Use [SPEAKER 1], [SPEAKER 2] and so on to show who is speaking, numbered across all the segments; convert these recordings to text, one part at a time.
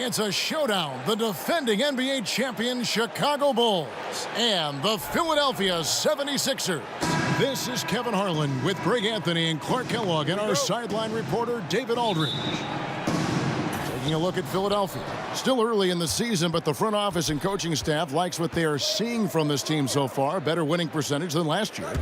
[SPEAKER 1] It's a showdown. The defending NBA champion Chicago Bulls and the Philadelphia 76ers. This is Kevin Harlan with Greg Anthony and Clark Kellogg and our sideline reporter David Aldridge. Taking a look at Philadelphia. Still early in the season, but the front office and coaching staff likes what they are seeing from this team so far. Better winning percentage than last year.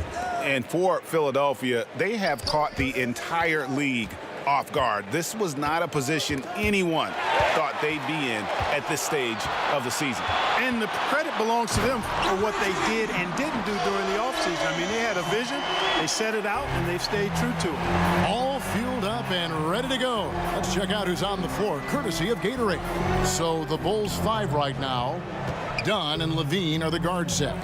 [SPEAKER 2] And for Philadelphia, they have caught the entire league off guard. This was not a position anyone thought they'd be in at this stage of the season.
[SPEAKER 3] And the credit belongs to them for what they did and didn't do during the offseason. I mean, they had a vision, they set it out, and they've stayed true to it.
[SPEAKER 1] All fueled up and ready to go. Let's check out who's on the floor, courtesy of Gatorade. So the Bulls 5 right now. Dunn and Levine are the guard set.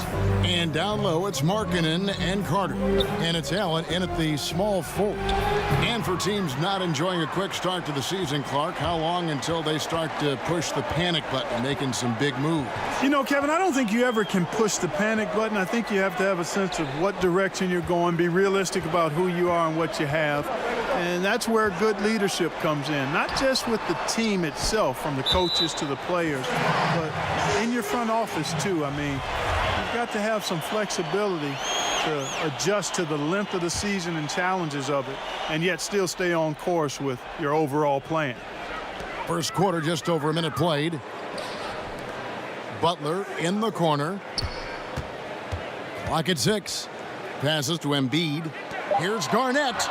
[SPEAKER 1] And down low, it's Markkanen and Carter. And it's Allen in at the small forward. And for teams not enjoying a quick start to the season, Clark, how long until they start to push the panic button, making some big moves?
[SPEAKER 3] You know, Kevin, I don't think you ever can push the panic button. I think you have to have a sense of what direction you're going, be realistic about who you are and what you have. And that's where good leadership comes in, not just with the team itself, from the coaches to the players, but in your front office, too. I mean, you've got to have some flexibility to adjust to the length of the season and challenges of it, and yet still stay on course with your overall plan.
[SPEAKER 1] First quarter, just over a minute played. Butler in the corner. Clock at 6. Passes to Embiid. Here's Garnett.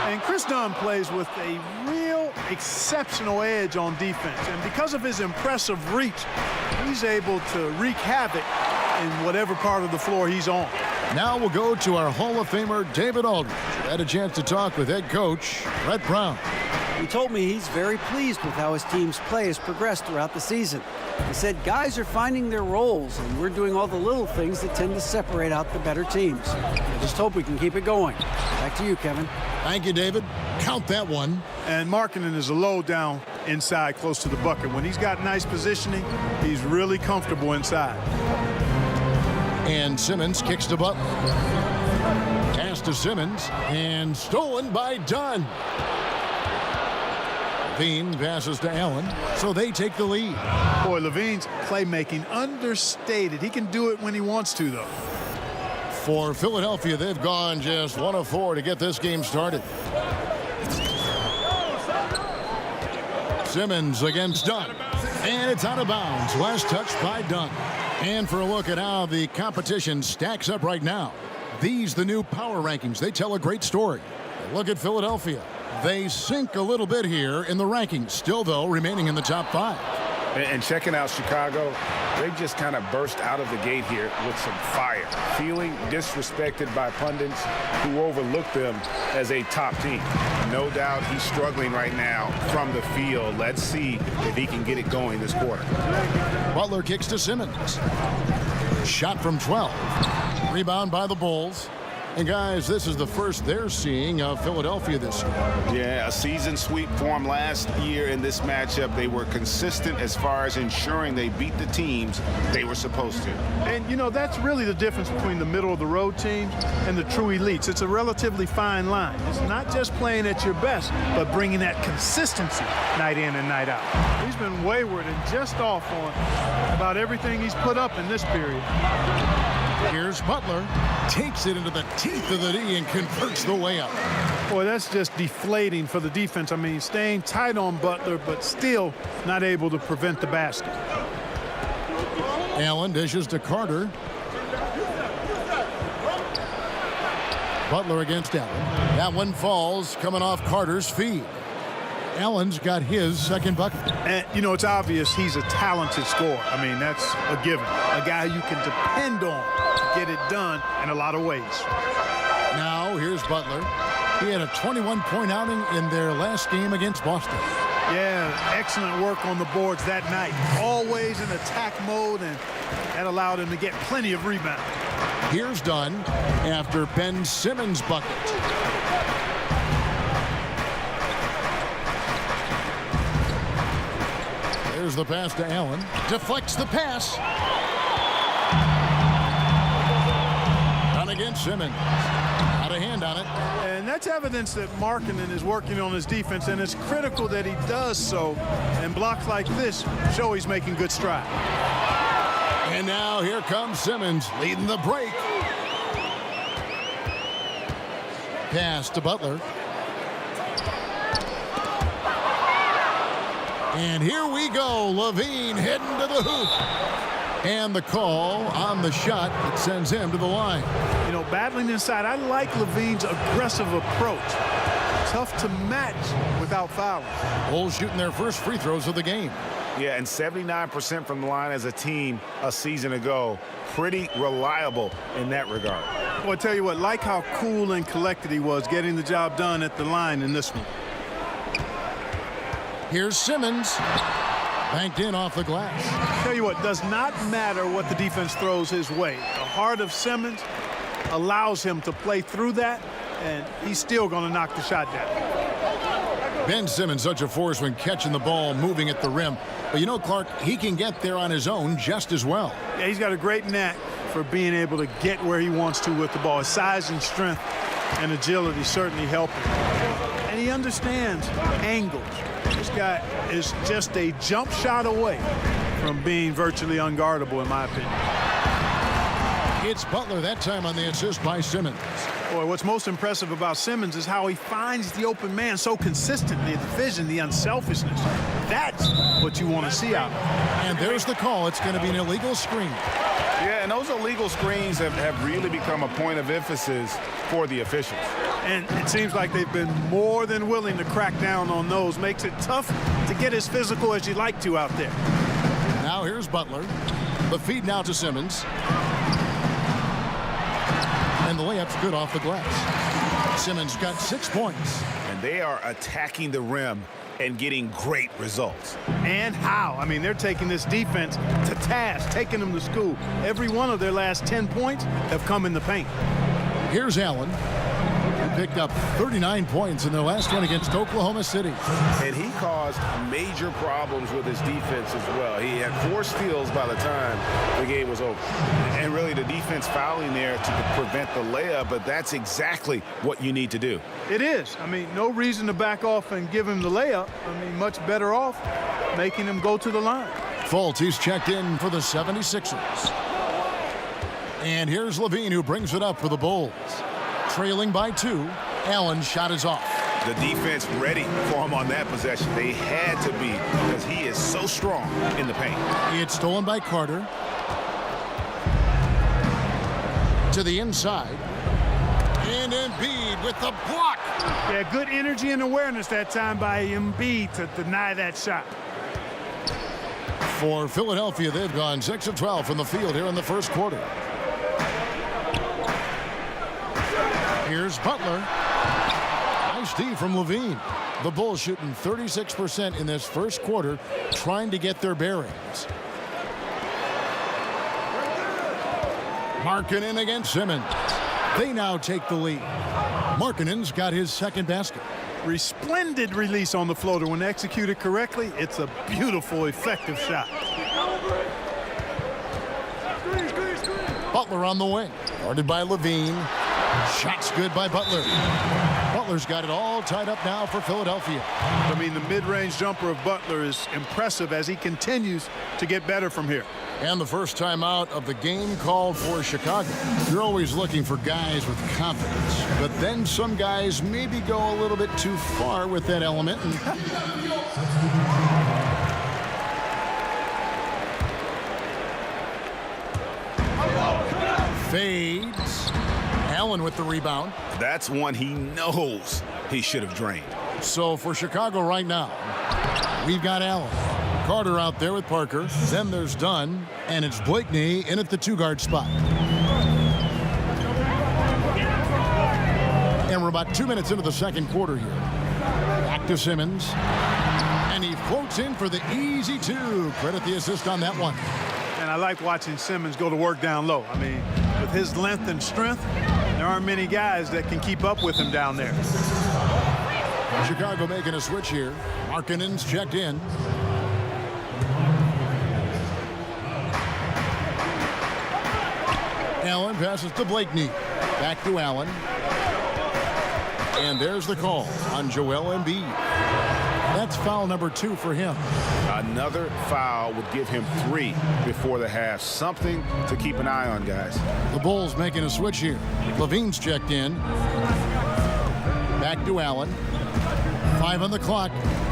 [SPEAKER 3] And Chris Dunn plays with a real exceptional edge on defense. And because of his impressive reach, he's able to wreak havoc in whatever part of the floor he's on.
[SPEAKER 1] Now we'll go to our Hall of Famer, David Aldridge. Had a chance to talk with head coach Brett Brown.
[SPEAKER 4] He told me he's very pleased with how his team's play has progressed throughout the season. He said guys are finding their roles, and we're doing all the little things that tend to separate out the better teams. I just hope we can keep it going. Back to you, Kevin.
[SPEAKER 1] Thank you, David. Count that one.
[SPEAKER 3] And Markkanen is a low down inside close to the bucket. When he's got nice positioning, he's really comfortable inside.
[SPEAKER 1] And Simmons kicks to Butler. Pass to Simmons, and stolen by Dunn. Levine passes to Allen, so they take the lead.
[SPEAKER 3] Boy, Levine's playmaking understated. He can do it when he wants to, though.
[SPEAKER 1] For Philadelphia, they've gone just 1 of 4 to get this game started. Simmons against Dunn, and it's out of bounds. Last touch by Dunn. And for a look at how the competition stacks up right now, these the new power rankings. They tell a great story. Look at Philadelphia. They sink a little bit here in the rankings, still, though, remaining in the top 5.
[SPEAKER 2] And checking out Chicago, they just kind of burst out of the gate here with some fire, feeling disrespected by pundits who overlook them as a top team. No doubt he's struggling right now from the field. Let's see if he can get it going this quarter.
[SPEAKER 1] Butler kicks to Simmons. Shot from 12. Rebound by the Bulls. And, guys, this is the first they're seeing of Philadelphia this year.
[SPEAKER 2] Yeah, a season sweep for them last year in this matchup. They were consistent as far as ensuring they beat the teams they were supposed to.
[SPEAKER 3] And, you know, that's really the difference between the middle-of-the-road teams and the true elites. It's a relatively fine line. It's not just playing at your best, but bringing that consistency night in and night out. He's been wayward and just off on about everything he's put up in this period.
[SPEAKER 1] Here's Butler. Takes it into the teeth of the D and converts the layup.
[SPEAKER 3] Boy, that's just deflating for the defense. I mean, staying tight on Butler, but still not able to prevent the basket.
[SPEAKER 1] Allen dishes to Carter. Butler against Allen. That one falls coming off Carter's feet. Allen's got his second bucket.
[SPEAKER 3] And, you know, it's obvious he's a talented scorer. I mean, that's a given. A guy you can depend on to get it done in a lot of ways.
[SPEAKER 1] Now, here's Butler. He had a 21-point outing in their last game against Boston.
[SPEAKER 3] Yeah, excellent work on the boards that night. Always in attack mode, and that allowed him to get plenty of rebounds.
[SPEAKER 1] Here's Dunn after Ben Simmons' bucket. There's the pass to Allen. Deflects the pass. Done against Simmons. got a hand on it.
[SPEAKER 3] And that's evidence that Markkanen is working on his defense, and it's critical that he does so. And blocks like this show he's making good strides.
[SPEAKER 1] And now here comes Simmons leading the break. Pass to Butler. And here we go. LaVine heading to the hoop. And the call on the shot that sends him to the line.
[SPEAKER 3] You know, battling inside, I like LaVine's aggressive approach. Tough to match without fouling.
[SPEAKER 1] Bulls shooting their first free throws of the game.
[SPEAKER 2] Yeah, and 79% from the line as a team a season ago. Pretty reliable in that regard.
[SPEAKER 3] Well, I tell you what, like how cool and collected he was getting the job done at the line in this one.
[SPEAKER 1] Here's Simmons. Banked in off the glass.
[SPEAKER 3] Tell you what, does not matter what the defense throws his way. The heart of Simmons allows him to play through that, and he's still going to knock the shot down.
[SPEAKER 1] Ben Simmons, such a force when catching the ball, moving at the rim. But you know, Clark, he can get there on his own just as well.
[SPEAKER 3] Yeah, he's got a great knack for being able to get where he wants to with the ball. His size and strength and agility certainly help him. And he understands angles. This guy is just a jump shot away from being virtually unguardable, in my opinion.
[SPEAKER 1] It's Butler that time on the assist by Simmons.
[SPEAKER 3] Boy, what's most impressive about Simmons is how he finds the open man so consistently, the vision, the unselfishness. That's what you want to see out of him.
[SPEAKER 1] And there's the call. It's going to be an illegal screen.
[SPEAKER 2] Yeah, and those illegal screens have really become a point of emphasis for the officials.
[SPEAKER 3] And it seems like they've been more than willing to crack down on those. Makes it tough to get as physical as you'd like to out there.
[SPEAKER 1] Now here's Butler. The feed now to Simmons. And the layup's good off the glass. Simmons got 6 points.
[SPEAKER 2] And they are attacking the rim and getting great results.
[SPEAKER 3] And how? I mean, they're taking this defense to task, taking them to school. Every one of their last 10 points have come in the paint.
[SPEAKER 1] Here's Allen, who picked up 39 points in their last one against Oklahoma City.
[SPEAKER 2] And he caused major problems with his defense as well. He had 4 steals by the time the game was over. And really the defense fouling there to prevent the layup, but that's exactly what you need to do.
[SPEAKER 3] It is. I mean, no reason to back off and give him the layup. I mean, much better off making him go to the line.
[SPEAKER 1] Fultz, he's checked in for the 76ers. And here's LaVine, who brings it up for the Bulls. Trailing by 2. Allen's shot is off.
[SPEAKER 2] The defense ready for him on that possession. They had to be, because he is so strong in the paint.
[SPEAKER 1] It's stolen by Carter. To the inside. And Embiid with the block.
[SPEAKER 3] Yeah, good energy and awareness that time by Embiid to deny that shot.
[SPEAKER 1] For Philadelphia, they've gone 6 of 12 from the field here in the first quarter. Here's Butler. Nice D from LaVine. The Bulls shooting 36% in this first quarter, trying to get their bearings. Markkanen against Simmons. They now take the lead. Markkanen's got his second basket.
[SPEAKER 3] Resplendent release on the floater. When executed correctly, it's a beautiful, effective shot.
[SPEAKER 1] Butler on the wing. Guarded by LaVine. Shots good by Butler. Butler's got it all tied up now for Philadelphia.
[SPEAKER 3] I mean, the mid-range jumper of Butler is impressive as he continues to get better from here.
[SPEAKER 1] And the first time out of the game called for Chicago. You're always looking for guys with confidence, but then some guys maybe go a little bit too far with that element. Fades. Allen with the rebound.
[SPEAKER 2] That's one he knows he should have drained.
[SPEAKER 1] So for Chicago right now, we've got Allen. Carter out there with Parker. Then there's Dunn, and it's Blakeney in at the 2-guard spot. And we're about 2 minutes into the second quarter here. Back to Simmons. And he floats in for the easy 2. Credit the assist on that one.
[SPEAKER 3] And I like watching Simmons go to work down low. I mean, with his length and strength, there aren't many guys that can keep up with him down there.
[SPEAKER 1] Chicago making a switch here. Markkanen's checked in. Allen passes to Blakeney. Back to Allen. And there's the call on Joel Embiid. That's foul number 2 for him.
[SPEAKER 2] Another foul would give him 3 before the half. Something to keep an eye on, guys.
[SPEAKER 1] The Bulls making a switch here. Levine's checked in. Back to Allen. 5 on the clock.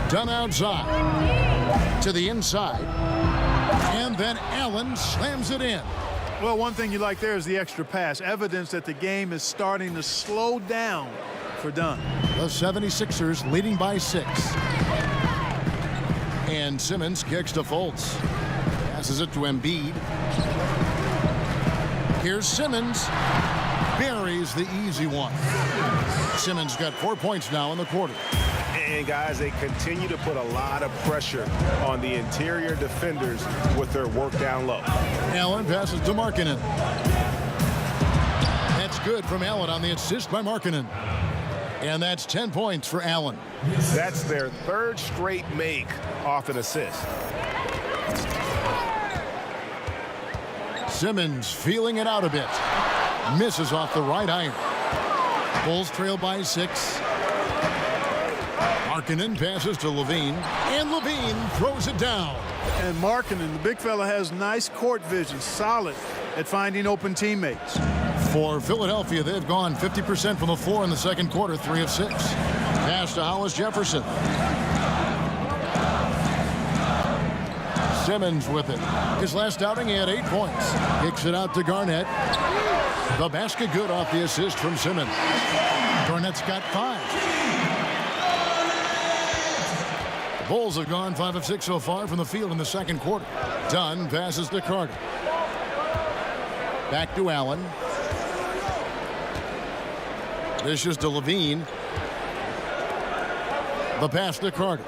[SPEAKER 1] Dunn outside. To the inside. And then Allen slams it in.
[SPEAKER 3] Well, one thing you like there is the extra pass. Evidence that the game is starting to slow down for Dunn.
[SPEAKER 1] The 76ers leading by 6. And Simmons kicks to Fultz. Passes it to Embiid. Here's Simmons. Buries the easy one. Simmons got 4 points now in the quarter.
[SPEAKER 2] And, guys, they continue to put a lot of pressure on the interior defenders with their work down low.
[SPEAKER 1] Allen passes to Markkanen. That's good from Allen on the assist by Markkanen. And that's 10 points for Allen.
[SPEAKER 2] That's their 3rd straight make off an assist.
[SPEAKER 1] Simmons feeling it out a bit. Misses off the right iron. Bulls trail by 6. Markkanen passes to Levine. And Levine throws it down.
[SPEAKER 3] And Markkanen, the big fella, has nice court vision. Solid at finding open teammates.
[SPEAKER 1] For Philadelphia, they've gone 50% from the floor in the second quarter, 3 of 6. Pass to Hollis Jefferson. Simmons with it. His last outing, he had 8 points. Kicks it out to Garnett. The basket good off the assist from Simmons. Garnett's got 5. The Bulls have gone 5 of 6 so far from the field in the second quarter. Dunn passes to Carter. Back to Allen. Dishes to Levine. The pass to Carter.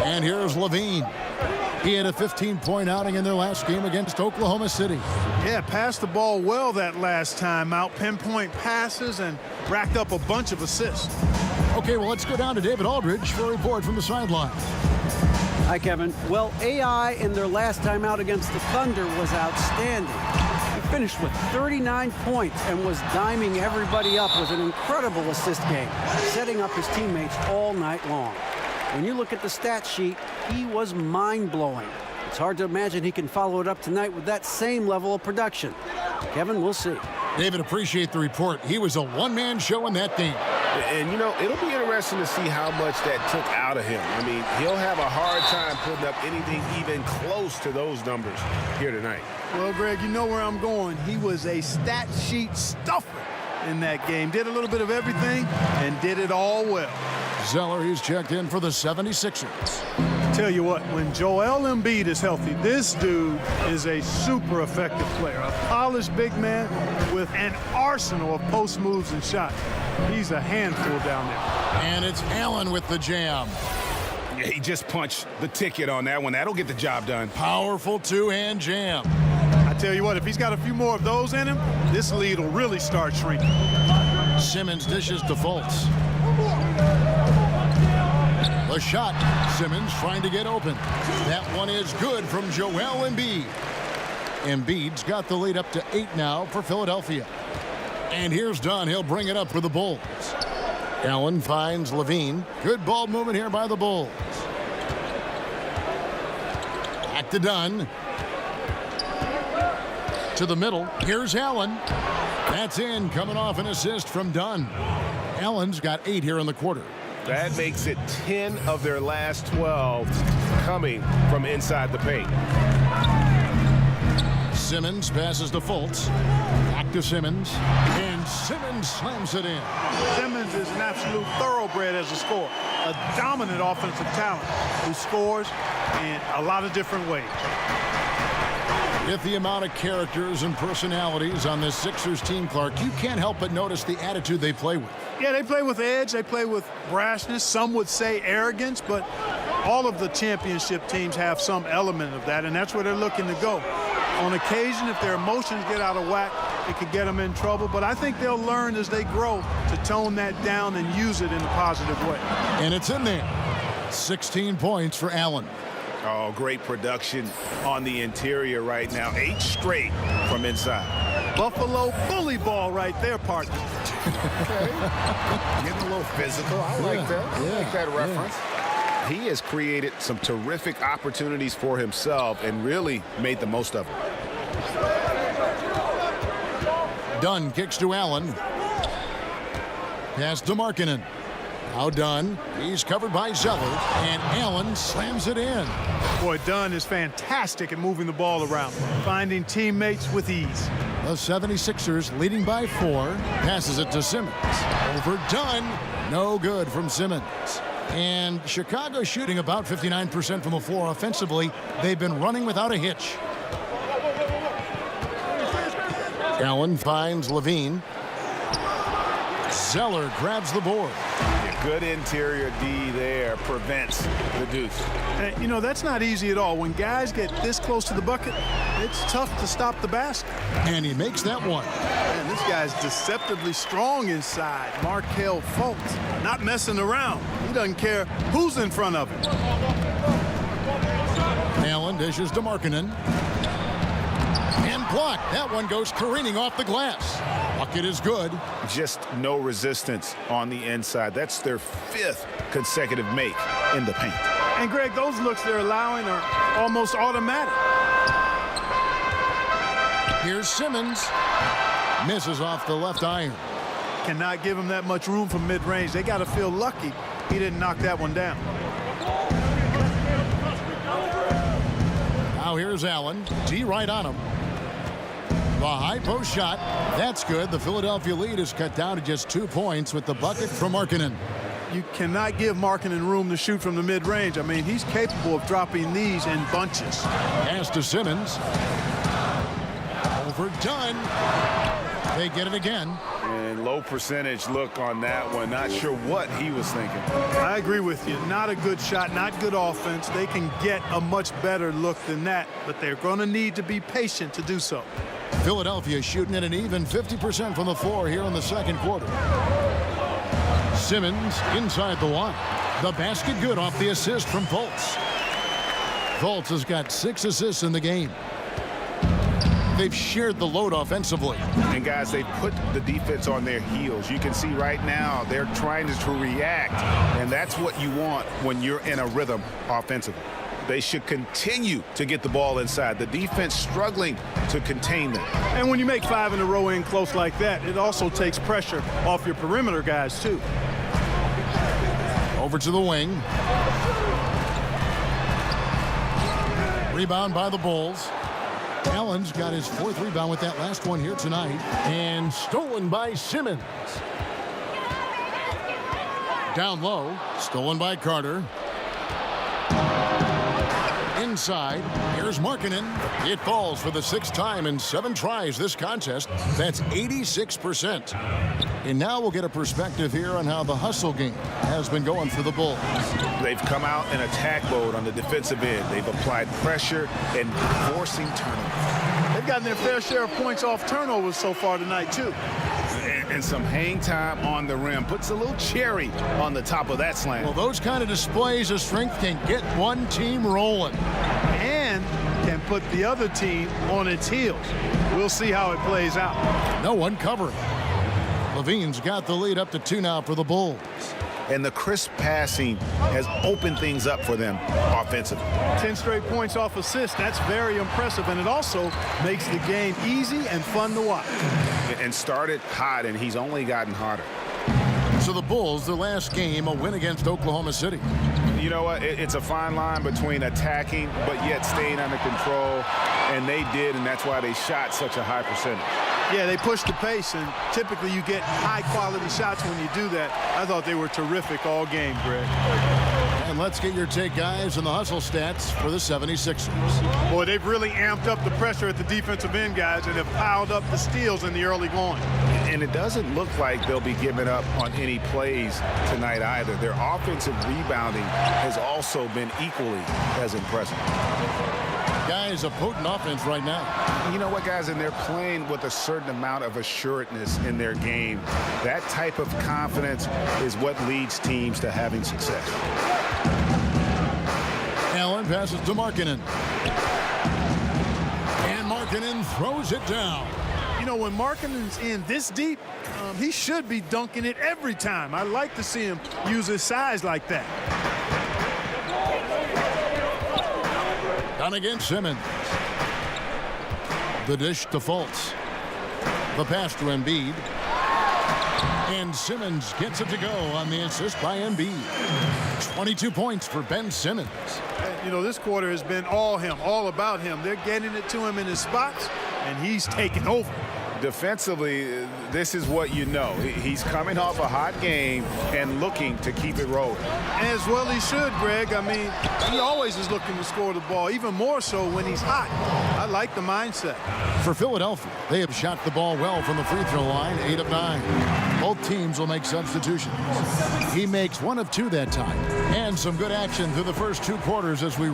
[SPEAKER 1] And here's Levine. He had a 15-point outing in their last game against Oklahoma City.
[SPEAKER 3] Yeah, passed the ball well that last time out. Pinpoint passes and racked up a bunch of assists.
[SPEAKER 1] Okay, well, let's go down to David Aldridge for a report from the sideline.
[SPEAKER 4] Hi, Kevin. Well, AI in their last time out against the Thunder was outstanding. He finished with 39 points and was diming everybody up with an incredible assist game, setting up his teammates all night long. When you look at the stat sheet, he was mind-blowing. It's hard to imagine he can follow it up tonight with that same level of production. Kevin, we'll see.
[SPEAKER 1] David, appreciate the report. He was a one-man show in that game.
[SPEAKER 2] And, you know, it'll be interesting to see how much that took out of him. I mean, he'll have a hard time putting up anything even close to those numbers here tonight.
[SPEAKER 3] Well, Greg, you know where I'm going. He was a stat sheet stuffer in that game. Did a little bit of everything and did it all well.
[SPEAKER 1] Zeller, he's checked in for the 76ers.
[SPEAKER 3] Tell you what, when Joel Embiid is healthy, this dude is a super effective player. A polished big man with an arsenal of post moves and shots. He's a handful down there.
[SPEAKER 1] And it's Allen with the jam.
[SPEAKER 2] Yeah, he just punched the ticket on that one. That'll get the job done.
[SPEAKER 1] Powerful two-hand jam.
[SPEAKER 3] I tell you what, if he's got a few more of those in him, this lead will really start shrinking.
[SPEAKER 1] Simmons dishes to Fultz. The shot. Simmons trying to get open. That one is good from Joel Embiid. Embiid's got the lead up to 8 now for Philadelphia. And here's Dunn. He'll bring it up for the Bulls. Allen finds Levine. Good ball movement here by the Bulls. Back to Dunn. To the middle. Here's Allen. That's in, coming off an assist from Dunn. Allen's got 8 here in the quarter.
[SPEAKER 2] That makes it 10 of their last 12 coming from inside the paint.
[SPEAKER 1] Simmons passes to Fultz. Back to Simmons. And Simmons slams it in.
[SPEAKER 3] Simmons is an absolute thoroughbred as a scorer. A dominant offensive talent who scores in a lot of different ways.
[SPEAKER 1] With the amount of characters and personalities on this Sixers team, Clark, you can't help but notice the attitude they play with.
[SPEAKER 3] Yeah, they play with edge. They play with brashness. Some would say arrogance, but all of the championship teams have some element of that, and that's where they're looking to go. On occasion, if their emotions get out of whack, it could get them in trouble, but I think they'll learn as they grow to tone that down and use it in a positive way.
[SPEAKER 1] And it's in there. 16 points for Allen.
[SPEAKER 2] Oh, great production on the interior right now. 8 straight from inside.
[SPEAKER 3] Buffalo bully ball right there, partner.
[SPEAKER 2] Okay. Getting a little physical. I like that. I like that reference. He has created some terrific opportunities for himself and really made the most of them.
[SPEAKER 1] Dunn kicks to Allen. Pass to Markkanen. Now Dunn. He's covered by Zeller. And Allen slams it in.
[SPEAKER 3] Boy, Dunn is fantastic at moving the ball around, finding teammates with ease.
[SPEAKER 1] The 76ers leading by 4. Passes it to Simmons. Over Dunn. No good from Simmons. And Chicago shooting about 59% from the floor offensively. They've been running without a hitch. Allen finds Levine. Zeller grabs the board.
[SPEAKER 2] Good interior D there prevents the deuce.
[SPEAKER 3] And, you know, that's not easy at all. When guys get this close to the bucket, it's tough to stop the basket.
[SPEAKER 1] And he makes that one.
[SPEAKER 3] Man, this guy's deceptively strong inside. Markelle Fultz, not messing around. He doesn't care who's in front of him.
[SPEAKER 1] Allen dishes to Markkanen. And blocked. That one goes careening off the glass. Bucket is good.
[SPEAKER 2] Just no resistance on the inside. That's their 5th consecutive make in the paint.
[SPEAKER 3] And, Greg, those looks they're allowing are almost automatic.
[SPEAKER 1] Here's Simmons. Misses off the left iron.
[SPEAKER 3] Cannot give him that much room from mid-range. They got to feel lucky he didn't knock that one down.
[SPEAKER 1] Now here's Allen. T right on him. The high post shot. That's good. The Philadelphia lead is cut down to just 2 points with the bucket from Markkanen.
[SPEAKER 3] You cannot give Markkanen room to shoot from the mid-range. I mean, he's capable of dropping these in bunches.
[SPEAKER 1] Pass to Simmons. Over Dunn. They get it again.
[SPEAKER 2] And low percentage look on that one. Not sure what he was thinking.
[SPEAKER 3] I agree with you. Not a good shot, not good offense. They can get a much better look than that, but they're going to need to be patient to do so.
[SPEAKER 1] Philadelphia shooting at an even 50% from the floor here in the second quarter. Simmons inside the line. The basket good off the assist from Fultz. Fultz has got 6 assists in the game. They've shared the load offensively.
[SPEAKER 2] And, guys, they put the defense on their heels. You can see right now they're trying to react, and that's what you want when you're in a rhythm offensively. They should continue to get the ball inside. The defense struggling to contain them.
[SPEAKER 3] And when you make 5 in a row in close like that, it also takes pressure off your perimeter guys, too.
[SPEAKER 1] Over to the wing. Rebound by the Bulls. Allen's got his 4th rebound with that last one here tonight. And stolen by Simmons. Down low. Stolen by Carter. Inside, here's Markkanen. It falls for the 6th time in 7 tries this contest. That's 86%. And now we'll get a perspective here on how the hustle game has been going for the Bulls.
[SPEAKER 2] They've come out in attack mode on the defensive end. They've applied pressure and forcing turnovers.
[SPEAKER 3] They've gotten their fair share of points off turnovers so far tonight, too.
[SPEAKER 2] And some hang time on the rim. Puts a little cherry on the top of that slam.
[SPEAKER 1] Well, those kind of displays of strength can get one team rolling.
[SPEAKER 3] And can put the other team on its heels. We'll see how it plays out.
[SPEAKER 1] No one covering. Levine's got the lead up to 2 now for the Bulls.
[SPEAKER 2] And the crisp passing has opened things up for them offensively.
[SPEAKER 3] 10 straight points off assists. That's very impressive, and it also makes the game easy and fun to watch.
[SPEAKER 2] And started hot, and he's only gotten hotter.
[SPEAKER 1] So the Bulls, their last game, a win against Oklahoma City.
[SPEAKER 2] You know what? It's a fine line between attacking but yet staying under control, and they did, and that's why they shot such a high percentage.
[SPEAKER 3] Yeah, they pushed the pace, and typically you get high-quality shots when you do that. I thought they were terrific all game, Greg.
[SPEAKER 1] And let's get your take, guys, on the hustle stats for the 76ers.
[SPEAKER 3] Boy, they've really amped up the pressure at the defensive end, guys, and have piled up the steals in the early going.
[SPEAKER 2] And it doesn't look like they'll be giving up on any plays tonight either. Their offensive rebounding has also been equally as impressive.
[SPEAKER 1] Guys, a potent offense right now.
[SPEAKER 2] You know what, guys? And they're playing with a certain amount of assuredness in their game. That type of confidence is what leads teams to having success.
[SPEAKER 1] Allen passes to Markkanen. And Markkanen throws it down.
[SPEAKER 3] You know, when Markkanen's in this deep, he should be dunking it every time. I like to see him use his size like that.
[SPEAKER 1] Done against Simmons. The dish to Fultz. The pass to Embiid. And Simmons gets it to go on the assist by Embiid. 22 points for Ben Simmons.
[SPEAKER 3] You know, this quarter has been all him, all about him. They're getting it to him in his spots, and he's taking over.
[SPEAKER 2] Defensively, this is what you know. He's coming off a hot game and looking to keep it rolling.
[SPEAKER 3] As well he should, Greg. I mean, he always is looking to score the ball, even more so when he's hot. I like the mindset.
[SPEAKER 1] For Philadelphia, they have shot the ball well from the free throw line, 8 of 9. Both teams will make substitutions. He makes 1 of 2 that time. And some good action through the first 2 quarters as we...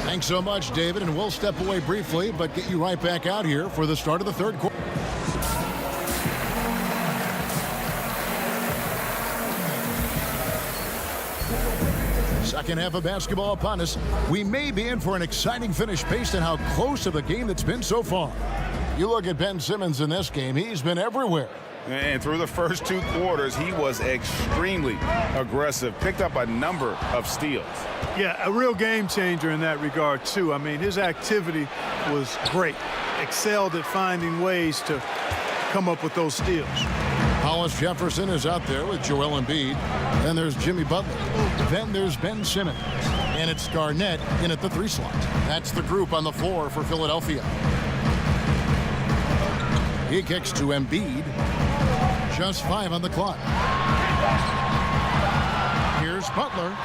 [SPEAKER 1] Thanks so much, David, and we'll step away briefly, but get you right back out here for the start of the third quarter. Second half of basketball upon us. We may be in for an exciting finish based on how close of a game it's been so far. You look at Ben Simmons in this game, he's been everywhere.
[SPEAKER 2] And through the first 2 quarters, he was extremely aggressive, picked up a number of steals.
[SPEAKER 3] Yeah, a real game changer in that regard, too. I mean, his activity was great. Excelled at finding ways to come up with those steals.
[SPEAKER 1] Hollis Jefferson is out there with Joel Embiid. Then there's Jimmy Butler. Then there's Ben Simmons. And it's Garnett in at the 3 slot. That's the group on the floor for Philadelphia. He kicks to Embiid. Just 5 on the clock. Here's Butler.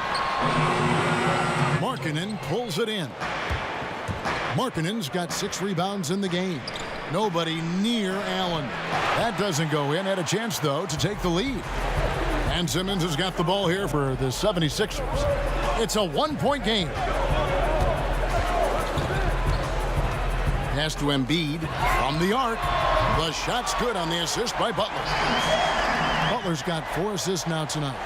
[SPEAKER 1] Markkanen pulls it in. Markkanen's got 6 rebounds in the game. Nobody near Allen. That doesn't go in. Had a chance, though, to take the lead. And Simmons has got the ball here for the 76ers. It's a 1-point game. Pass to Embiid from the arc. The shot's good on the assist by Butler. Butler's got 4 assists now tonight.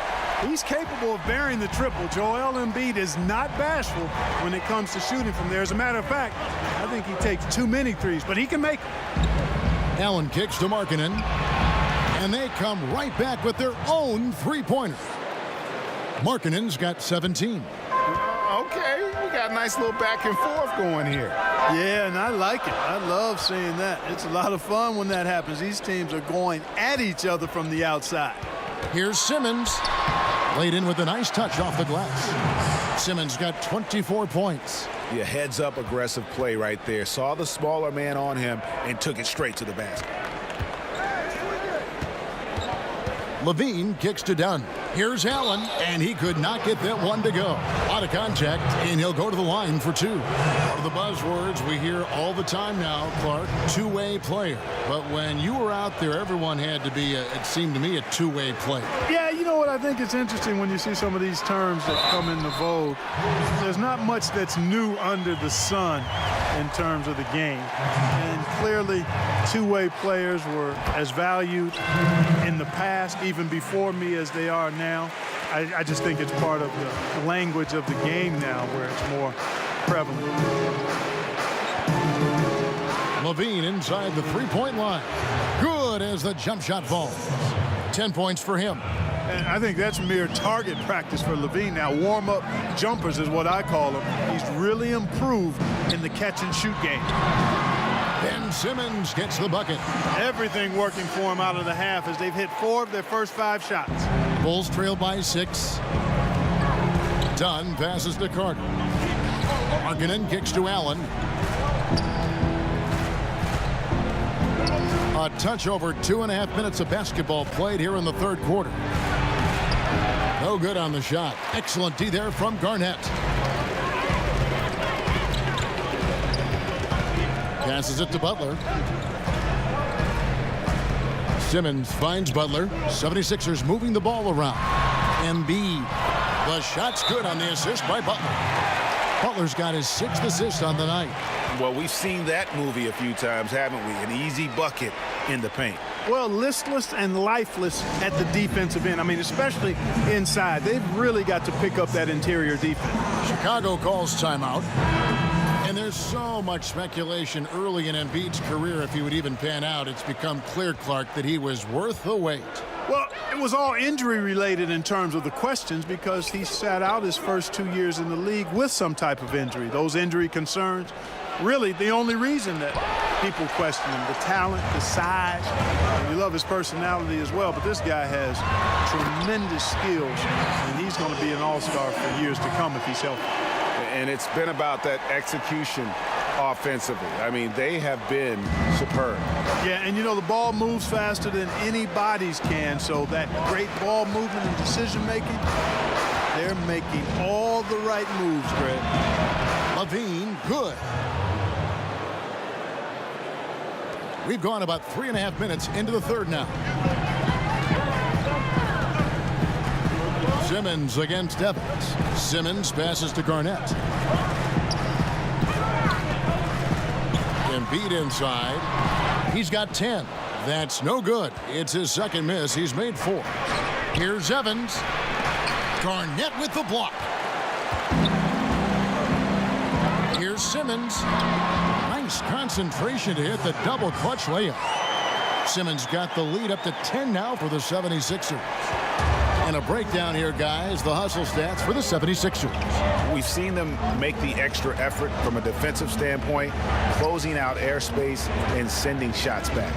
[SPEAKER 3] He's capable of bearing the triple. Joel Embiid is not bashful when it comes to shooting from there. As a matter of fact, I think he takes too many threes, but he can make them.
[SPEAKER 1] Allen kicks to Markkanen, and they come right back with their own 3-pointer. Markkanen's got 17.
[SPEAKER 2] Okay, we got a nice little back and forth going here.
[SPEAKER 3] Yeah, and I like it. I love seeing that. It's a lot of fun when that happens. These teams are going at each other from the outside.
[SPEAKER 1] Here's Simmons. Laid in with a nice touch off the glass. Simmons got 24 points.
[SPEAKER 2] Yeah, heads-up aggressive play right there. Saw the smaller man on him and took it straight to the basket.
[SPEAKER 1] Levine kicks to Dunn. Here's Allen, and he could not get that one to go. Out of contact, and he'll go to the line for 2. One of the buzzwords we hear all the time now, Clark, two-way player. But when you were out there, everyone had to be, it seemed to me, a two-way player.
[SPEAKER 3] Yeah, you know what? I think it's interesting when you see some of these terms that come into vogue. There's not much that's new under the sun in terms of the game. And clearly, two-way players were as valued in the past, even before me, as they are now. I just think it's part of the language of the game now where it's more prevalent.
[SPEAKER 1] Levine inside the 3-point line. Good as the jump shot falls. 10 points for him.
[SPEAKER 3] And I think that's mere target practice for Levine. Now, warm-up jumpers is what I call them. He's really improved in the catch-and-shoot game.
[SPEAKER 1] Ben Simmons gets the bucket.
[SPEAKER 3] Everything working for him out of the half as they've hit 4 of their first 5 shots.
[SPEAKER 1] Bulls trail by 6. Dunn passes to Carter. Markkanen kicks to Allen. A touch over 2.5 minutes of basketball played here in the third quarter. No good on the shot. Excellent D there from Garnett. Passes it to Butler. Simmons finds Butler. 76ers moving the ball around. Embiid. The shot's good on the assist by Butler. Butler's got his 6th assist on the night.
[SPEAKER 2] Well, we've seen that movie a few times, haven't we? An easy bucket in the paint.
[SPEAKER 3] Well, listless and lifeless at the defensive end. I mean, especially inside. They've really got to pick up that interior defense.
[SPEAKER 1] Chicago calls timeout. And there's there's so much speculation early in Embiid's career if he would even pan out. It's become clear, Clark, that he was worth the wait.
[SPEAKER 3] Well, it was all injury related in terms of the questions because he sat out his first 2 years in the league with some type of injury. Those injury concerns, really the only reason that people question him. The talent, the size. We love his personality as well, but this guy has tremendous skills, and he's going to be an all-star for years to come if he's healthy.
[SPEAKER 2] And it's been about that execution offensively. I mean, they have been superb.
[SPEAKER 3] Yeah, and you know, the ball moves faster than anybody's can, so that great ball movement and decision-making, they're making all the right moves, Greg.
[SPEAKER 1] LaVine, good. We've gone about 3.5 minutes into the third now. Simmons against Evans. Simmons passes to Garnett. Embiid inside. He's got 10. That's no good. It's his second miss. He's made 4. Here's Evans. Garnett with the block. Here's Simmons. Nice concentration to hit the double clutch layup. Simmons got the lead up to 10 now for the 76ers. And a breakdown here, guys. The hustle stats for the 76ers.
[SPEAKER 2] We've seen them make the extra effort from a defensive standpoint, closing out airspace and sending shots back.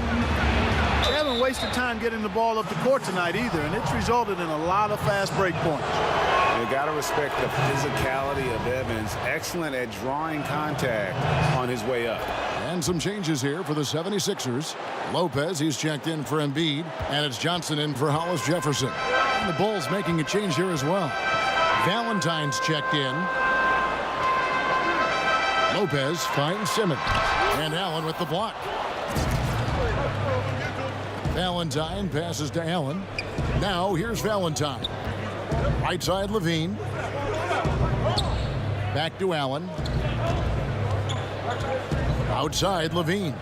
[SPEAKER 3] They haven't wasted time getting the ball up the court tonight either, and it's resulted in a lot of fast break points.
[SPEAKER 2] You got to respect the physicality of Evans. Excellent at drawing contact on his way up.
[SPEAKER 1] And some changes here for the 76ers. Lopez, he's checked in for Embiid, and it's Johnson in for Hollis Jefferson. And the Bulls making a change here as well. Valentine's checked in. Lopez finds Simmons. And Allen with the block. Valentine passes to Allen. Now here's Valentine. Right side LaVine. Back to Allen. Outside LaVine.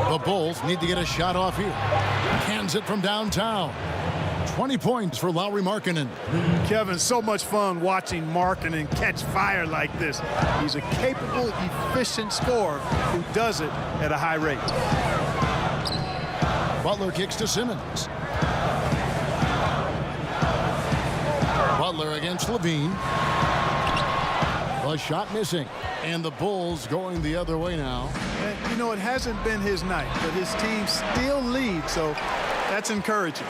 [SPEAKER 1] The Bulls need to get a shot off here. Cans it from downtown. 20 points for Lauri Markkanen.
[SPEAKER 3] Kevin, so much fun watching Markkanen catch fire like this. He's a capable, efficient scorer who does it at a high rate.
[SPEAKER 1] Butler kicks to Simmons. Butler against LaVine. A shot missing. And the Bulls going the other way now.
[SPEAKER 3] And, you know, it hasn't been his night, but his team still leads, so that's encouraging.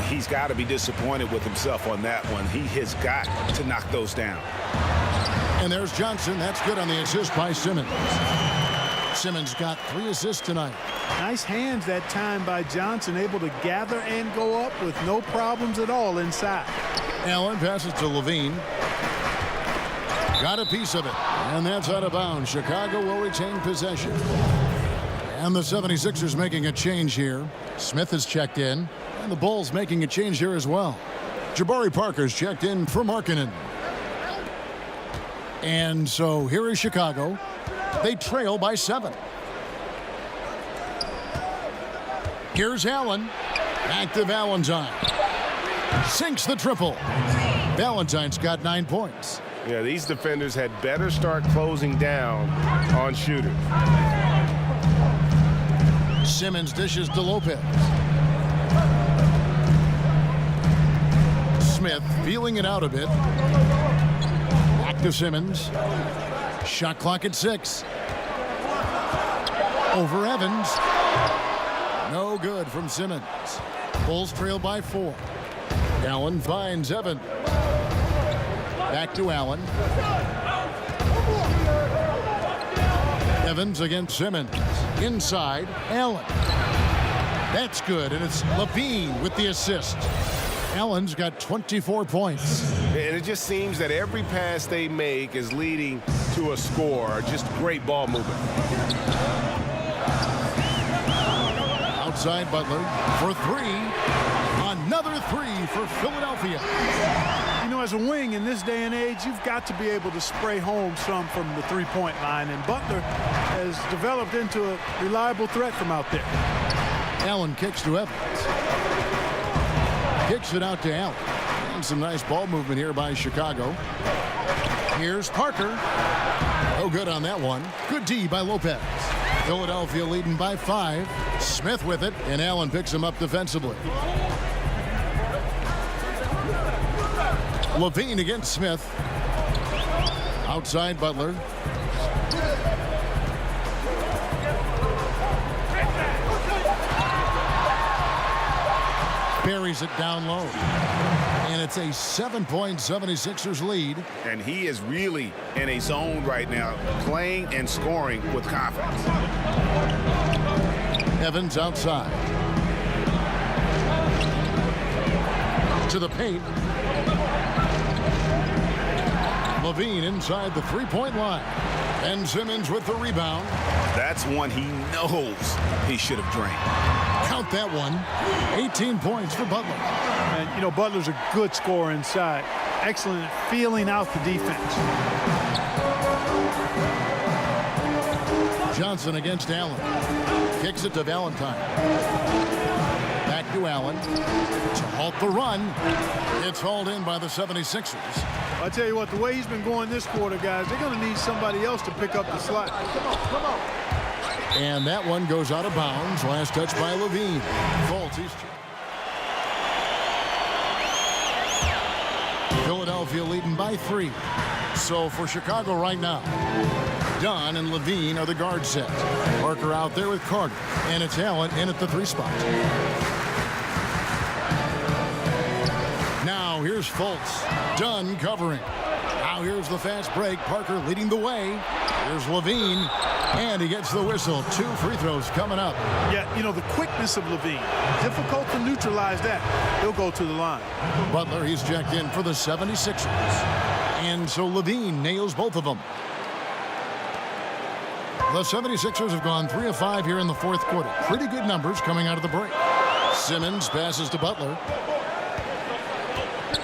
[SPEAKER 2] He's got to be disappointed with himself on that one. He has got to knock those down.
[SPEAKER 1] And there's Johnson. That's good on the assist by Simmons. Simmons got 3 assists tonight.
[SPEAKER 3] Nice hands that time by Johnson, able to gather and go up with no problems at all inside.
[SPEAKER 1] Allen passes to LaVine. Got a piece of it, and that's out of bounds. Chicago will retain possession. And the 76ers making a change here. Smith is checked in, and the Bulls making a change here as well. Jabari Parker's checked in for Markkanen. And so here is Chicago. They trail by 7. Here's Allen. Back to Valentine. Sinks the triple. Valentine's got 9 points.
[SPEAKER 2] Yeah, these defenders had better start closing down on shooters.
[SPEAKER 1] Simmons dishes to Lopez. Smith feeling it out a bit. Back to Simmons. Shot clock at 6. Over Evans. No good from Simmons. Bulls trail by 4. Allen finds Evans. Back to Allen. Evans against Simmons. Inside, Allen. That's good, and it's LaVine with the assist. Allen's got 24 points.
[SPEAKER 2] And it just seems that every pass they make is leading to a score. Just great ball movement.
[SPEAKER 1] Outside Butler for 3. Another 3 for Philadelphia.
[SPEAKER 3] You know, as a wing in this day and age, you've got to be able to spray home some from the three-point line, and Butler has developed into a reliable threat from out there.
[SPEAKER 1] Allen kicks to Evans. Kicks it out to Allen. And some nice ball movement here by Chicago. Here's Parker. No good on that one. Good D by Lopez. Philadelphia leading by 5. Smith with it, and Allen picks him up defensively. Levine against Smith. Outside Butler. Buries it down low. And it's a 7-point 76ers lead.
[SPEAKER 2] And he is really in a zone right now, playing and scoring with confidence.
[SPEAKER 1] Evans outside. To the paint. Levine inside the three-point line. Ben Simmons with the rebound.
[SPEAKER 2] That's one he knows he should have drained.
[SPEAKER 1] Count that one. 18 points for Butler.
[SPEAKER 3] And, you know, Butler's a good scorer inside. Excellent at feeling out the defense.
[SPEAKER 1] Johnson against Allen. Kicks it to Valentine. Back to Allen. To halt the run. It's hauled in by the 76ers.
[SPEAKER 3] I tell you what, the way he's been going this quarter, guys, they're going to need somebody else to pick up the slack. Come on.
[SPEAKER 1] And that one goes out of bounds. Last touch by Levine. Fultz. Philadelphia leading by 3. So for Chicago right now, Dunn and Levine are the guard set. Parker out there with Carter. And it's Allen in at the 3 spot. Now here's Fultz. Dunn covering. Now here's the fast break. Parker leading the way. Here's Levine. And he gets the whistle. 2 free throws coming up.
[SPEAKER 3] Yeah, you know, the quickness of Levine. Difficult to neutralize that. He'll go to the line.
[SPEAKER 1] Butler, he's checked in for the 76ers. And so Levine nails both of them. The 76ers have gone 3 of 5 here in the 4th quarter. Pretty good numbers coming out of the break. Simmons passes to Butler.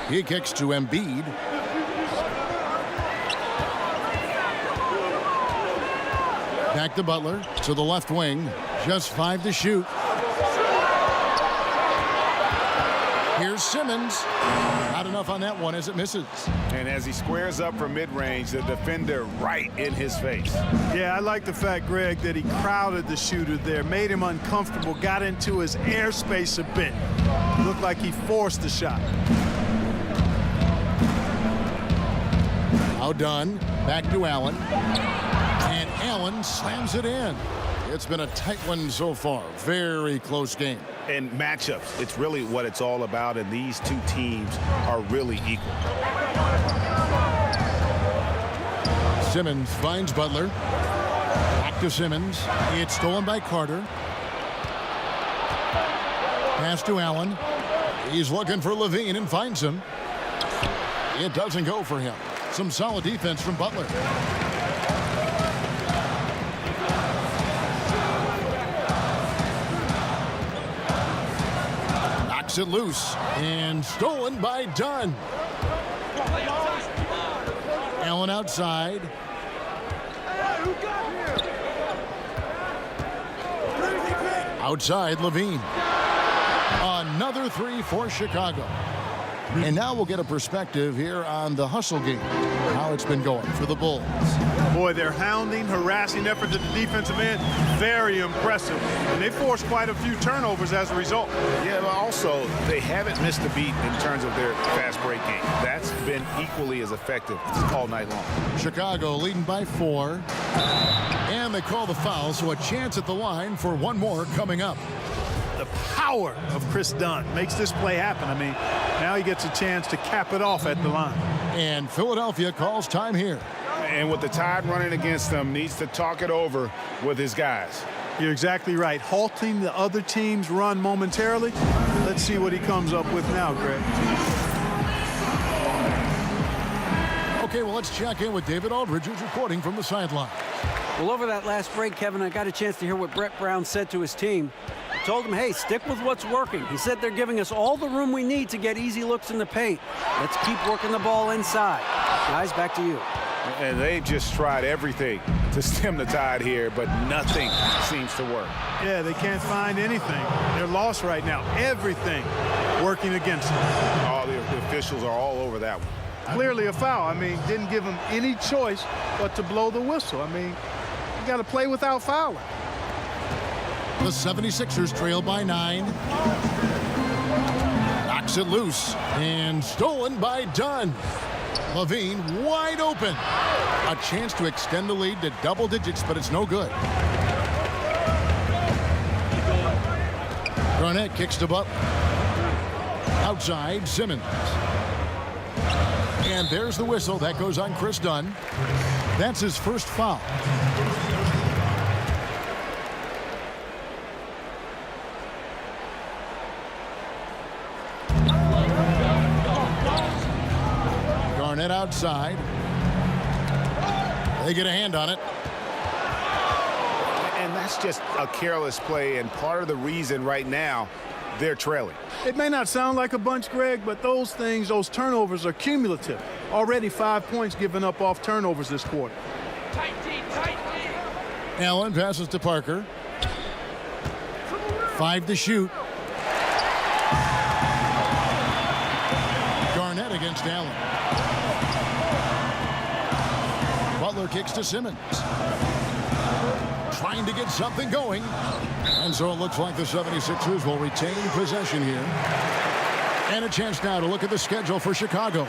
[SPEAKER 1] He kicks to Embiid. Back to Butler, to the left wing. Just 5 to shoot. Here's Simmons. Not enough on that one as it misses.
[SPEAKER 2] And as he squares up for mid-range, the defender right in his face.
[SPEAKER 3] Yeah, I like the fact, Greg, that he crowded the shooter there, made him uncomfortable, got into his airspace a bit. Looked like he forced the shot.
[SPEAKER 1] Now done. Back to Allen. And Allen slams it in. It's been a tight one so far. Very close game.
[SPEAKER 2] And matchups, it's really what it's all about, and these two teams are really equal.
[SPEAKER 1] Simmons finds Butler. Back to Simmons. It's stolen by Carter. Pass to Allen. He's looking for Levine and finds him. It doesn't go for him. Some solid defense from Butler. Knocks it loose and stolen by Dunn. Allen outside. Outside Levine. Another 3 for Chicago. And now we'll get a perspective here on the hustle game, how it's been going for the Bulls.
[SPEAKER 3] Boy, their hounding, harassing efforts at the defensive end, very impressive. And they forced quite a few turnovers as a result.
[SPEAKER 2] Yeah, but also, they haven't missed a beat in terms of their fast break game. That's been equally as effective all night long.
[SPEAKER 1] Chicago leading by 4. And they call the foul, so a chance at the line for one more coming up.
[SPEAKER 3] The power of Chris Dunn makes this play happen. I mean, now he gets a chance to cap it off at the line.
[SPEAKER 1] And Philadelphia calls time here.
[SPEAKER 2] And with the tide running against them, needs to talk it over with his guys.
[SPEAKER 3] You're exactly right. Halting the other team's run momentarily. Let's see what he comes up with now, Greg.
[SPEAKER 1] Okay, well, let's check in with David Aldridge, who's reporting from the sideline.
[SPEAKER 4] Well, over that last break, Kevin, I got a chance to hear what Brett Brown said to his team. He told them, hey, stick with what's working. He said they're giving us all the room we need to get easy looks in the paint. Let's keep working the ball inside. Guys, back to you.
[SPEAKER 2] And they've just tried everything to stem the tide here, but nothing seems to work.
[SPEAKER 3] Yeah, they can't find anything. They're lost right now. Everything working against them.
[SPEAKER 2] All the officials are all over that one.
[SPEAKER 3] Clearly a foul. I mean, didn't give him any choice but to blow the whistle. I mean, you got to play without fouling.
[SPEAKER 1] The 76ers trail by 9. Knocks it loose and stolen by Dunn. Levine wide open. A chance to extend the lead to double digits, but it's no good. Garnett kicks to Butler. Outside, Simmons. And there's the whistle. That goes on Chris Dunn. That's his first foul. Garnett outside. They get a hand on it.
[SPEAKER 2] And that's just a careless play, and part of the reason right now they're trailing.
[SPEAKER 3] It may not sound like a bunch, Greg, but those turnovers are cumulative. Already 5 points given up off turnovers this quarter.
[SPEAKER 1] Allen passes to Parker. 5 to shoot. Garnett against Allen. Butler kicks to Simmons. Trying to get something going. And so it looks like the 76ers will retain possession here. And a chance now to look at the schedule for Chicago.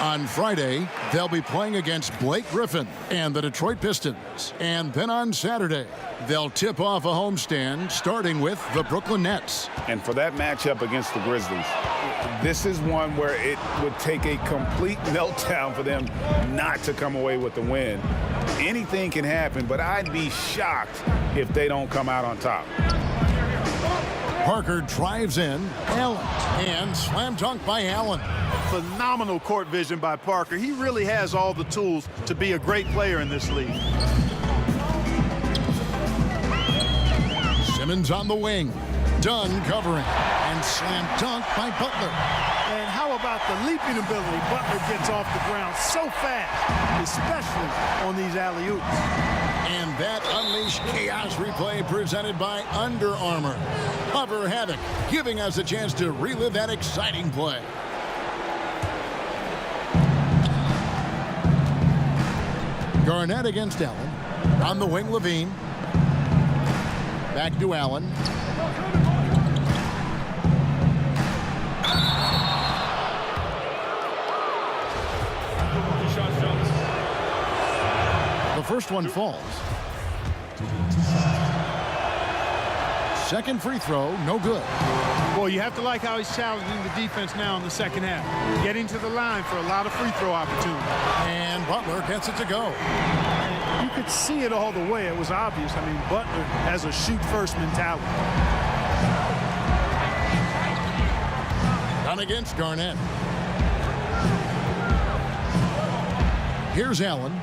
[SPEAKER 1] On Friday, they'll be playing against Blake Griffin and the Detroit Pistons. And then on Saturday, they'll tip off a homestand starting with the Brooklyn Nets.
[SPEAKER 2] And for that matchup against the Grizzlies, this is one where it would take a complete meltdown for them not to come away with the win. Anything can happen, but I'd be shocked if they don't come out on top.
[SPEAKER 1] Parker drives in. Allen. And slam dunk by Allen.
[SPEAKER 3] Phenomenal court vision by Parker. He really has all the tools to be a great player in this league.
[SPEAKER 1] Simmons on the wing. Dunn covering. And slam dunk by Butler.
[SPEAKER 3] And how about the leaping ability? Butler gets off the ground so fast, especially on these alley-oops.
[SPEAKER 1] And that unleashed chaos replay presented by Under Armour. Hover Havoc, giving us a chance to relive that exciting play. Garnett against Allen. On the wing, Levine. Back to Allen. The first one falls. Second free throw, no good.
[SPEAKER 3] Well, you have to like how he's challenging the defense now in the second half. Getting to the line for a lot of free throw opportunities.
[SPEAKER 1] And Butler gets it to go.
[SPEAKER 3] You could see it all the way. It was obvious. I mean, Butler has a shoot-first mentality.
[SPEAKER 1] Done against Garnett. Here's Allen.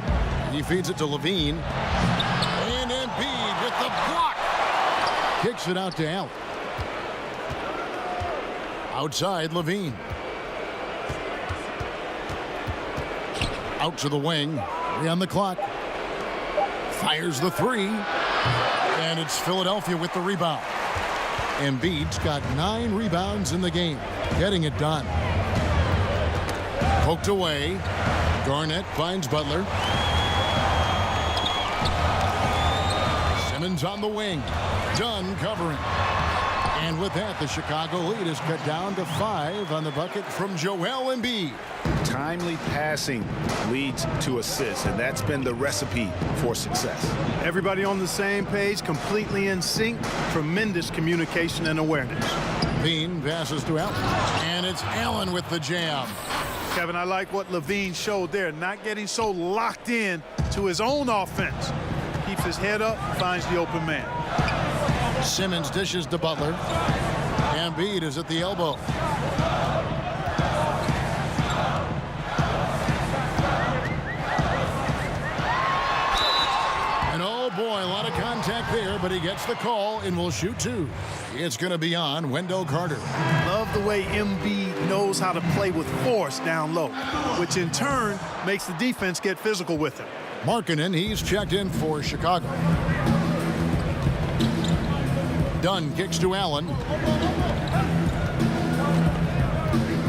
[SPEAKER 1] He feeds it to Levine. And Embiid with the block. Kicks it out to Allen. Outside, Levine. Out to the wing. 3 on the clock. Fires the 3. And it's Philadelphia with the rebound. Embiid's got 9 rebounds in the game. Getting it done. Poked away. Garnett finds Butler. Simmons on the wing. Dunn covering. And with that, the Chicago lead is cut down to 5 on the bucket from Joel Embiid.
[SPEAKER 2] Timely passing leads to assists, and that's been the recipe for success.
[SPEAKER 3] Everybody on the same page, completely in sync. Tremendous communication and awareness.
[SPEAKER 1] Levine passes to Allen. And it's Allen with the jam.
[SPEAKER 3] Kevin, I like what Levine showed there, not getting so locked in to his own offense. Keeps his head up, finds the open man.
[SPEAKER 1] Simmons dishes to Butler. Embiid is at the elbow. And oh boy, a lot of contact there, but he gets the call and will shoot 2. It's going to be on Wendell Carter.
[SPEAKER 3] Love the way Embiid knows how to play with force down low, which in turn makes the defense get physical with him.
[SPEAKER 1] Markkanen, he's checked in for Chicago. Dunn kicks to Allen.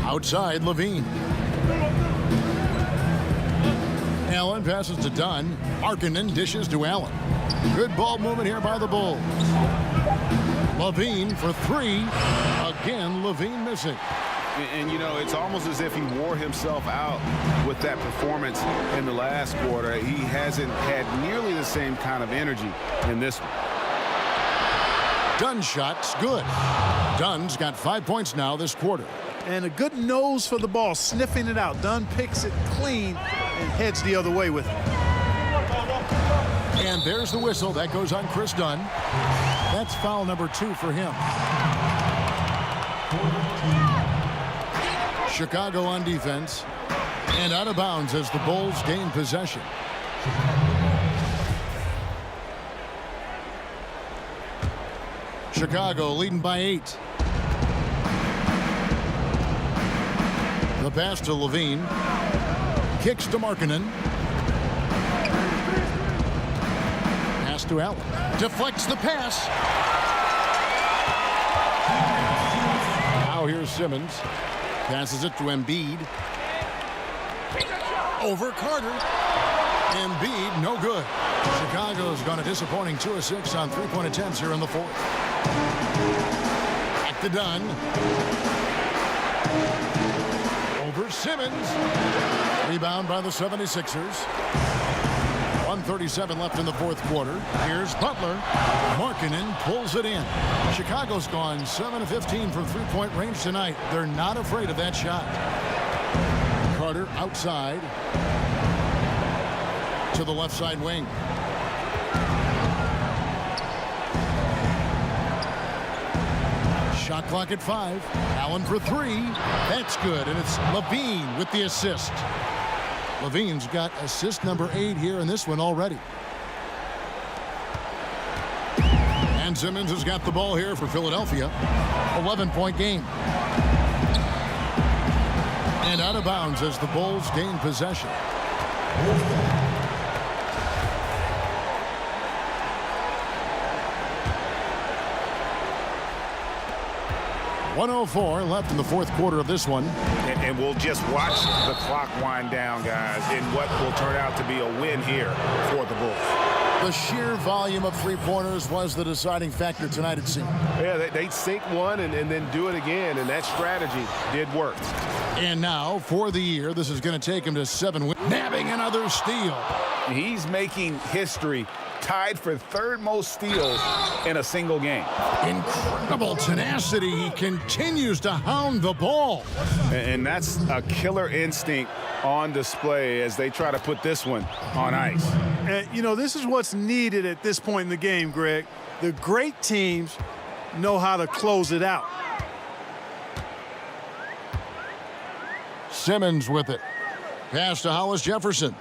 [SPEAKER 1] Outside, Levine. Allen passes to Dunn. Markkanen dishes to Allen. Good ball movement here by the Bulls. Levine for three. Again, Levine missing.
[SPEAKER 2] And, you know, it's almost as if he wore himself out with that performance in the last quarter. He hasn't had nearly the same kind of energy in this one.
[SPEAKER 1] Dunn's shot's good. Dunn's got 5 points now this quarter.
[SPEAKER 3] And a good nose for the ball, sniffing it out. Dunn picks it clean and heads the other way with it.
[SPEAKER 1] And there's the whistle. That goes on Chris Dunn. That's foul number 2 for him. Chicago on defense. And out of bounds as the Bulls gain possession. Chicago leading by 8. The pass to Levine. Kicks to Markkanen. Pass to Allen. Deflects the pass. Now here's Simmons. Passes it to Embiid. Over Carter. Embiid, no good. Chicago's gone a disappointing 2 of 6 on three-point attempts here in the fourth. Back to Dunn. Over Simmons. Rebound by the 76ers. 1:37 left in the fourth quarter. Here's Butler. Markkanen pulls it in. Chicago's gone 7 of 15 from three-point range tonight. They're not afraid of that shot. Carter outside to the left side wing. Shot clock at 5. Allen for 3. That's good, and it's Levine with the assist. Levine's got assist number 8 here in this one already. And Simmons has got the ball here for Philadelphia. 11-point game. And out of bounds as the Bulls gain possession. .104 left in the fourth quarter of this one.
[SPEAKER 2] And we'll just watch the clock wind down, guys, in what will turn out to be a win here for the Bulls.
[SPEAKER 1] The sheer volume of three-pointers was the deciding factor tonight, it seemed.
[SPEAKER 2] Yeah, they'd sink one and then do it again, and that strategy did work.
[SPEAKER 1] And now, for the year, this is going to take him to 7 wins. Nabbing another steal.
[SPEAKER 2] He's making history, tied for third most steals in a single game.
[SPEAKER 1] Incredible tenacity. He continues to hound the ball.
[SPEAKER 2] And that's a killer instinct on display as they try to put this one on ice.
[SPEAKER 3] You know, this is what's needed at this point in the game, Greg. The great teams know how to close it out.
[SPEAKER 1] Simmons with it. Pass to Hollis Jefferson.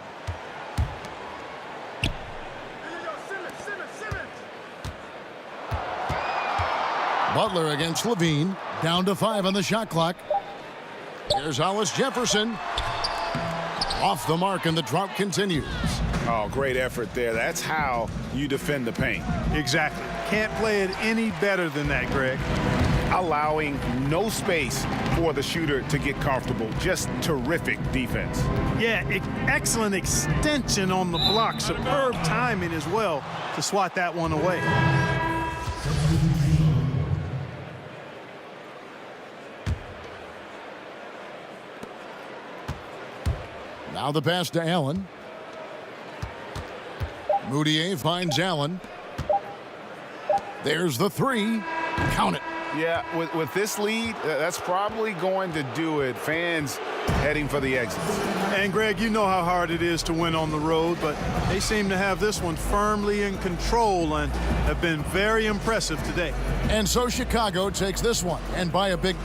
[SPEAKER 1] Butler against Levine. Down to 5 on the shot clock. Here's Hollis Jefferson. Off the mark, and the drought continues.
[SPEAKER 2] Oh, great effort there. That's how you defend the paint.
[SPEAKER 3] Exactly. Can't play it any better than that, Greg.
[SPEAKER 2] Allowing no space for the shooter to get comfortable. Just terrific defense.
[SPEAKER 3] Yeah, excellent extension on the block. Superb timing as well to swat that one away.
[SPEAKER 1] Now the pass to Allen. Moutier finds Allen. There's the 3. Count it.
[SPEAKER 2] Yeah, with this lead, that's probably going to do it. Fans heading for the exits.
[SPEAKER 3] And, Greg, you know how hard it is to win on the road, but they seem to have this one firmly in control and have been very impressive today.
[SPEAKER 1] And so Chicago takes this one, and by a big